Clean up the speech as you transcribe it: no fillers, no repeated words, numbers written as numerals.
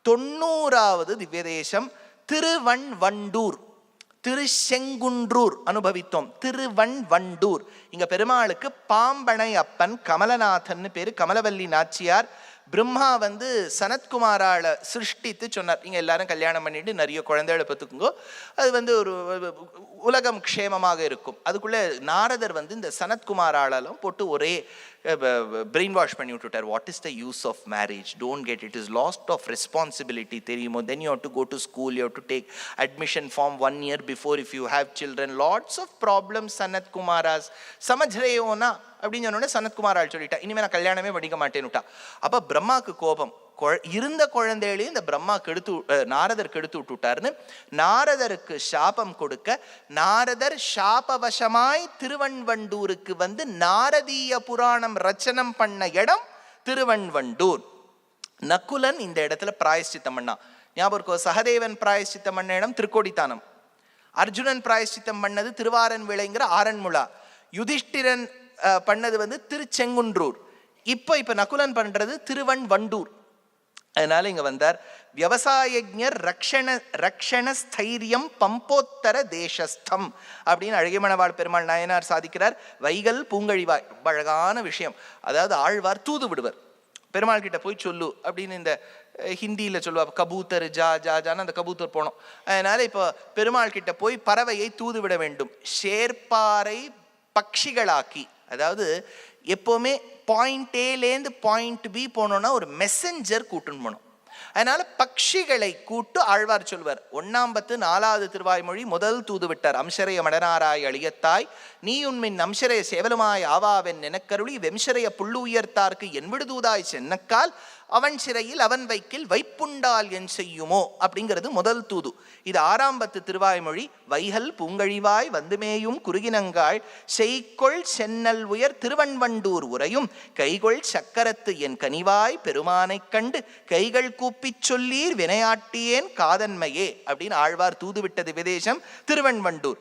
90வது திவ்யதேசம் திருவண்வண்டூர், திருச்செங்குன்றூர் அனுபவித்தோம். திருவண்வண்டூர் இங்க பெருமாளுக்கு பாம்பனை அப்பன் கமலநாதன் பேரு. கமலவல்லி நாச்சியார் பிரம்மா சனத்குமாரால சிருஷ்டித்து சொன்னார், நீங்க எல்லாரும் கல்யாணம் பண்ணிட்டு நிறைய குழந்தைகளை பெற்றுக்குங்கோ, அது ஒரு உலகம் க்ஷேமமாக இருக்கும். அதுக்குள்ள நாரதர் இந்த சனத்குமாராலும் போட்டு ஒரே பிரெயின் வாஷ் பண்ணி விட்டுட்டார். What is the use of marriage, don't get it, is lost of responsibility தெரியுமோ, then you have to go to school, you have to take admission form 1 year before if you have children, lots of problems. சனத்குமாராஸ் சமஜ்ரேயோனா அப்படின்னு சொன்னோடனே சனத்குமாரால் சொல்லிட்டா, இனிமேல் நான் கல்யாணமே படிக்க மாட்டேன்னுட்டா. அப்போ பிரம்மாவுக்கு கோபம், இருந்த குழந்தைகளையும் இந்த பிரம்மா நாரதர் கெடுத்து விட்டுட்டாருன்னு நாரதருக்கு சாபம் கொடுக்க, நாரதர் சாபவசமாய் திருவண்வண்டூருக்கு நாரதீய புராணம் ரச்சனம் பண்ண இடம் திருவண்வண்டூர். நக்குலன் இந்த இடத்துல பிராயஷ்சித்தம் பண்ணா. ஞாபகம், சகதேவன் பிராயஷ்சித்தம் பண்ண இடம் திருக்கோடித்தானம், அர்ஜுனன் பிராயஷ்சித்தம் பண்ணது திருவாரன் விளைங்கிற ஆரன்முளா, யுதிஷ்டிரன் பண்ணது திருச்செங்குன்றூர், இப்ப நகுலன் பண்றது திருவண்வண்டூர். அதனால இங்க வந்தார். விவசாயஜர் ரக்ஷண ஸ்தைரியம் பம்போத்தர தேசஸ்தம் அப்படின்னு அழகியமணவாள் பெருமாள் நாயனார் சாதிக்கிறார். வைகல் பூங்கழிவாய், அழகான விஷயம். அதாவது ஆழ்வார் தூது விடுவர், பெருமாள் கிட்ட போய் சொல்லு அப்படின்னு இந்த ஹிந்தியில சொல்லுவா, கபூத்தர் ஜா ஜா ஜான்னு அந்த கபூத்தர் போனோம். அதனால இப்போ பெருமாள் கிட்ட போய் பறவையை தூது விட வேண்டும். ஷேர்பாரை பட்சிகளாக்கி, அதாவது எப்போவுமே பாயிண்ட் ஏலேருந்து பாயிண்ட் பி போனோம்னா ஒரு மெசஞ்சர் கூட்டுன்னு போனோம். அதனால பட்சிகளை கூட்டு ஆழ்வார் சொல்வார். 1 4வது திருவாய்மொழி முதல் தூது விட்டார். அம்சரைய மடனாராய் அழியத்தாய் நீ உண்மின் அம்சரைய சேவலுமாய் ஆவாவென் எனக்கருளி வெம்சரைய புள்ளு உயர்த்தார்க்கு என் விடுதூதாய் சென்னக்கால் அவன் சிறையில் அவன் வைக்கில் வைப்புண்டால் என் செய்யுமோ அப்படிங்கிறது முதல் தூது. இது 6 திருவாய்மொழி. வைகல் பூங்கழிவாய் வந்துமேயும் குறுகினங்காள் செய்கொள் சென்னல் உயர் திருவண்வண்டூர் உரையும் கைகொள் சக்கரத்து என் கனிவாய் பெருமானைக் கண்டு கைகள் கூப்பிச் சொல்லீர் வினையாட்டியேன் காதன்மையே அப்படின்னு ஆழ்வார் தூது விட்டது விதேசம் திருவண்வண்டூர்.